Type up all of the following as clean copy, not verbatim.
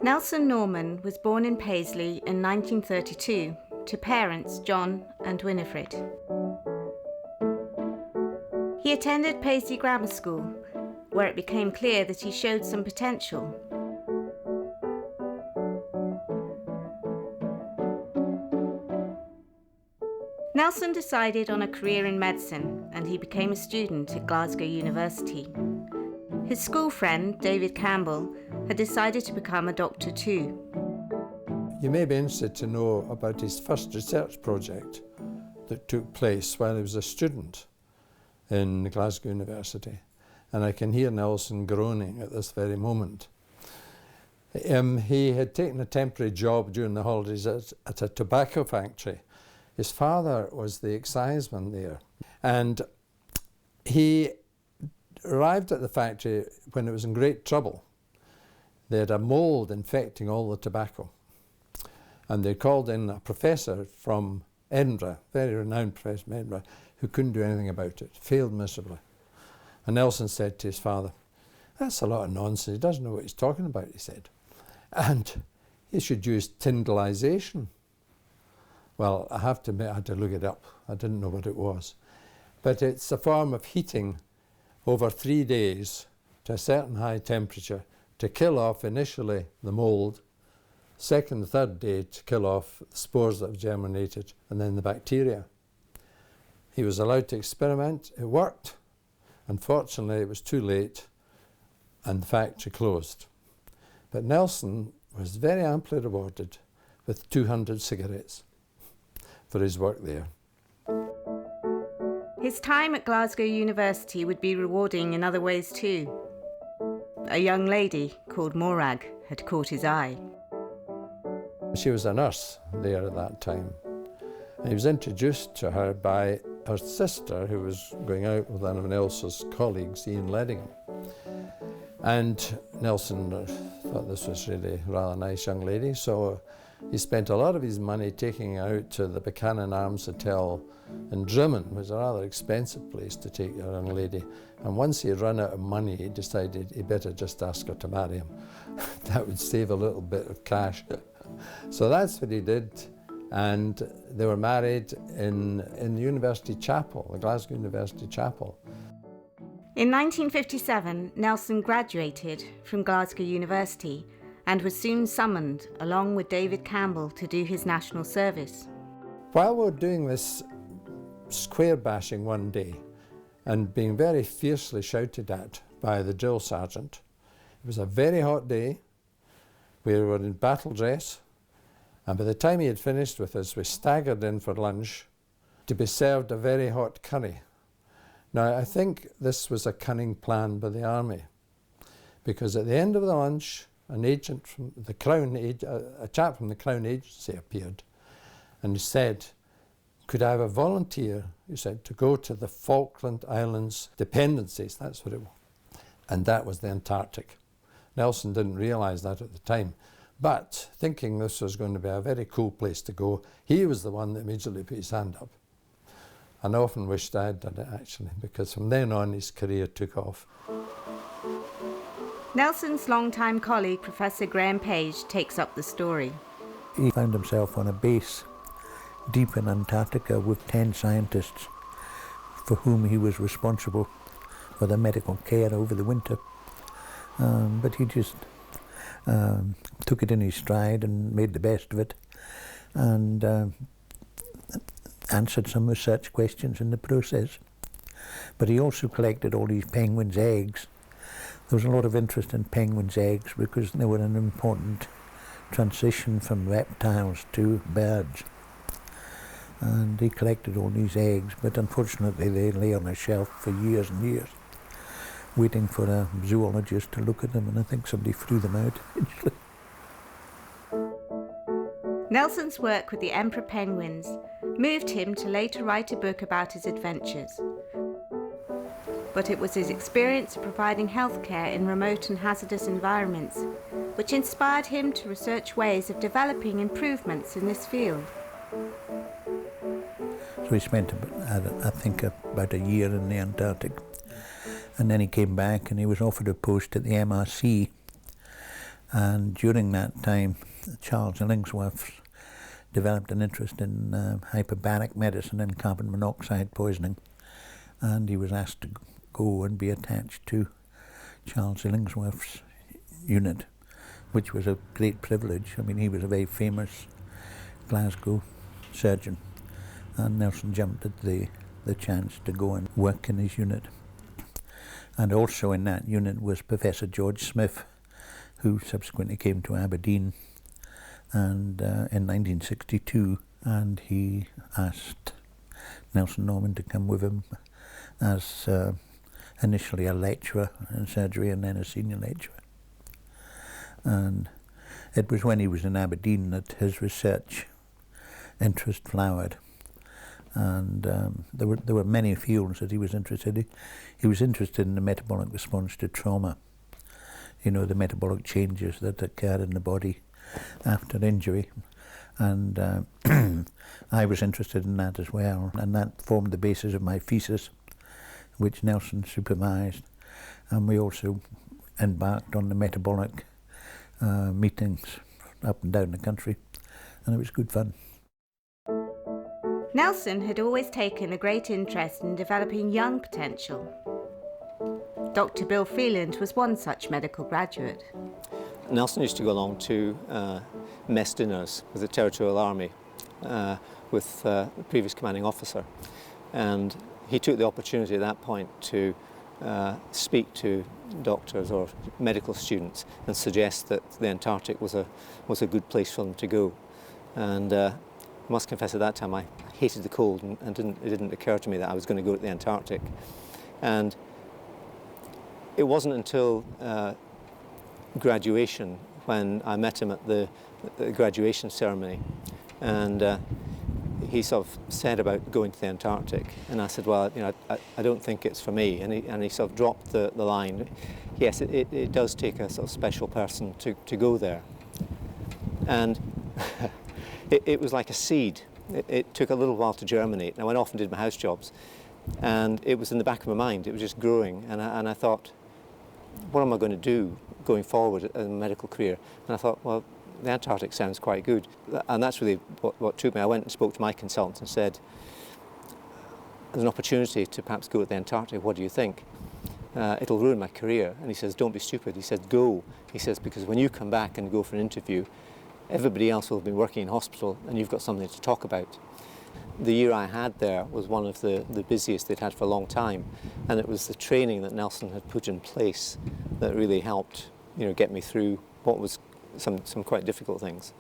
Nelson Norman was born in Paisley in 1932 to parents John and Winifred. He attended Paisley Grammar School, where it became clear that he showed some potential. Nelson decided on a career in medicine, and he became a student at Glasgow University. His school friend, David Campbell, had decided to become a doctor too. You may be interested to know about his first research project that took place while he was a student in Glasgow University. And I can hear Nelson groaning at this very moment. He had taken a temporary job during the holidays at a tobacco factory. His father was the exciseman there. And he arrived at the factory when it was in great trouble. They had a mould infecting all the tobacco. And they called in a professor from Edinburgh, very renowned professor from Edinburgh, who couldn't do anything about it, failed miserably. And Nelson said to his father, "That's a lot of nonsense, he doesn't know what he's talking about," he said. "And he should use tyndalization." Well, I have to admit, I had to look it up. I didn't know what it was. But it's a form of heating over 3 days to a certain high temperature to kill off initially the mould, second, third day to kill off the spores that have germinated, and then the bacteria. He was allowed to experiment. It worked. Unfortunately, it was too late, and the factory closed. But Nelson was very amply rewarded with 200 cigarettes for his work there. His time at Glasgow University would be rewarding in other ways too. A young lady called Morag had caught his eye. She was a nurse there at that time. And he was introduced to her by her sister, who was going out with one of Nelson's colleagues, Ian Ledingham. And Nelson thought this was really a rather nice young lady, so he spent a lot of his money taking her out to the Buchanan Arms Hotel in Drimmen, which was a rather expensive place to take a young lady. And once he had run out of money, he decided he better just ask her to marry him. That would save a little bit of cash. So that's what he did. And they were married in the University Chapel, the Glasgow University Chapel. In 1957, Nelson graduated from Glasgow University and was soon summoned, along with David Campbell, to do his national service. While we were doing this square bashing one day and being very fiercely shouted at by the drill sergeant, it was a very hot day. We were in battle dress, and by the time he had finished with us, we staggered in for lunch to be served a very hot curry. Now, I think this was a cunning plan by the army, because at the end of the lunch, an agent from the Crown, a chap from the Crown Agency appeared, and he said, "Could I have a volunteer," he said, "to go to the Falkland Islands dependencies?" That's what it was. And that was the Antarctic. Nelson didn't realise that at the time, but thinking this was going to be a very cool place to go, he was the one that immediately put his hand up. And I often wished I had done it, actually, because from then on his career took off. Nelson's longtime colleague, Professor Graham Page, takes up the story. He found himself on a base deep in Antarctica with 10 scientists for whom he was responsible for the medical care over the winter. But he just took it in his stride and made the best of it, and answered some research questions in the process. But he also collected all these penguins' eggs. There was a lot of interest in penguins' eggs because they were an important transition from reptiles to birds. And he collected all these eggs, but unfortunately they lay on a shelf for years and years, waiting for a zoologist to look at them, and I think somebody threw them out eventually. Nelson's work with the emperor penguins moved him to later write a book about his adventures. But it was his experience of providing healthcare in remote and hazardous environments which inspired him to research ways of developing improvements in this field. So he spent, I think, about a year in the Antarctic, and then he came back and he was offered a post at the MRC, And during that time, Charles Illingsworth developed an interest in hyperbaric medicine and carbon monoxide poisoning, and he was asked to go and be attached to Charles Illingsworth's unit, which was a great privilege. I mean, he was a very famous Glasgow surgeon, and Nelson jumped at the chance to go and work in his unit. And also in that unit was Professor George Smith, who subsequently came to Aberdeen and in 1962, and he asked Nelson Norman to come with him as initially a lecturer in surgery and then a senior lecturer. And it was when he was in Aberdeen that his research interest flowered, and there were many fields that he was interested in. He was interested in the metabolic response to trauma, you know, the metabolic changes that occur in the body after injury, and I was interested in that as well, and that formed the basis of my thesis, which Nelson supervised, and we also embarked on the metabolic meetings up and down the country, and it was good fun. Nelson had always taken a great interest in developing young potential. Dr. Bill Freeland was one such medical graduate. Nelson used to go along to mess dinners with the Territorial Army with the previous commanding officer, and he took the opportunity at that point to speak to doctors or medical students and suggest that the Antarctic was a good place for them to go. And I must confess at that time I hated the cold, and it didn't occur to me that I was going to go to the Antarctic. And it wasn't until graduation when I met him at the graduation ceremony, and he sort of said about going to the Antarctic, and I said, well, you know, I don't think it's for me, and he sort of dropped the line, yes, it does take a sort of special person to go there. And it was like a seed. It took a little while to germinate, and I went off and did my house jobs, and it was in the back of my mind. It was just growing, and I thought, what am I going to do going forward in a medical career? And I thought, well, the Antarctic sounds quite good, and that's really what took me. I went and spoke to my consultant and said, there's an opportunity to perhaps go to the Antarctic, what do you think? It'll ruin my career. And he says, don't be stupid. He said, go. He says, because when you come back and go for an interview, everybody else will have been working in hospital and you've got something to talk about. The year I had there was one of the busiest they'd had for a long time, and it was the training that Nelson had put in place that really helped, you know, get me through what was some quite difficult things,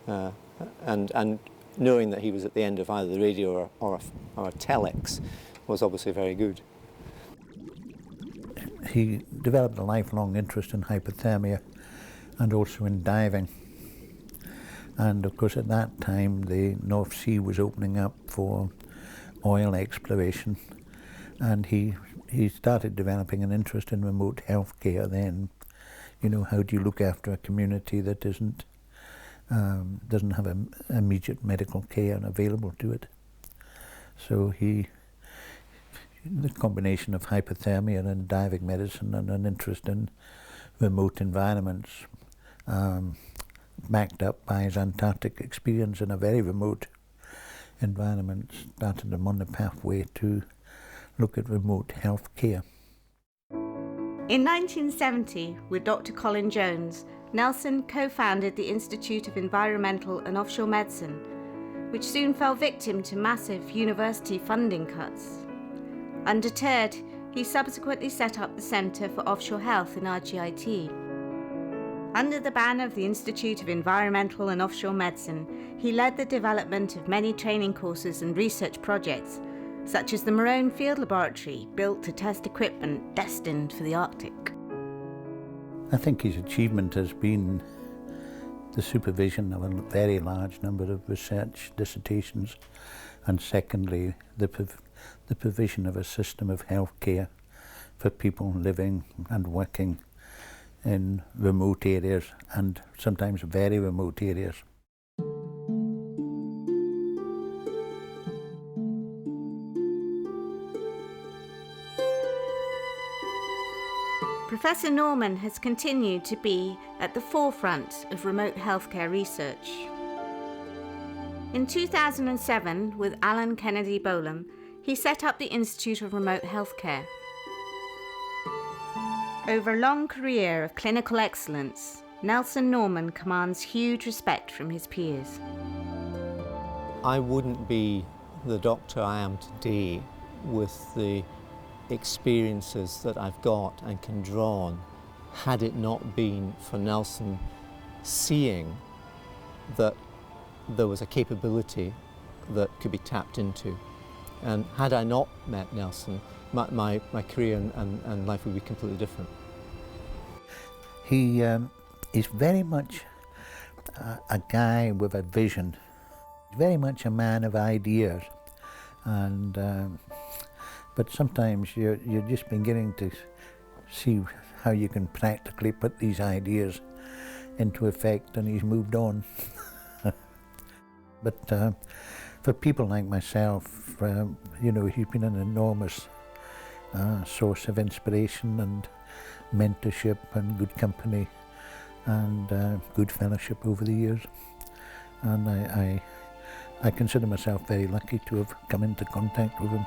and knowing that he was at the end of either the radio or a telex was obviously very good. He developed a lifelong interest in hypothermia and also in diving. And of course at that time the North Sea was opening up for oil exploration, and he started developing an interest in remote health care then. You know, how do you look after a community that doesn't have immediate medical care available to it? So the combination of hypothermia and diving medicine and an interest in remote environments, backed up by his Antarctic experience in a very remote environment, started him on the pathway to look at remote health care. In 1970, with Dr. Colin Jones, Nelson co-founded the Institute of Environmental and Offshore Medicine, which soon fell victim to massive university funding cuts. Undeterred, he subsequently set up the Centre for Offshore Health in RGIT. Under the banner of the Institute of Environmental and Offshore Medicine, he led the development of many training courses and research projects, such as the Morone Field Laboratory, built to test equipment destined for the Arctic. I think his achievement has been the supervision of a very large number of research dissertations, and secondly, the provision of a system of health care for people living and working in remote areas, and sometimes very remote areas. Professor Norman has continued to be at the forefront of remote healthcare research. In 2007, with Alan Kennedy Bolam, he set up the Institute of Remote Healthcare. Over a long career of clinical excellence, Nelson Norman commands huge respect from his peers. I wouldn't be the doctor I am today with the experiences that I've got and can draw on had it not been for Nelson seeing that there was a capability that could be tapped into. And had I not met Nelson, my career and life would be completely different. He is very much a guy with a vision, very much a man of ideas, and but sometimes you're just beginning to see how you can practically put these ideas into effect, and he's moved on. But for people like myself, you know, he's been an enormous source of inspiration and mentorship and good company and good fellowship over the years. And I consider myself very lucky to have come into contact with him.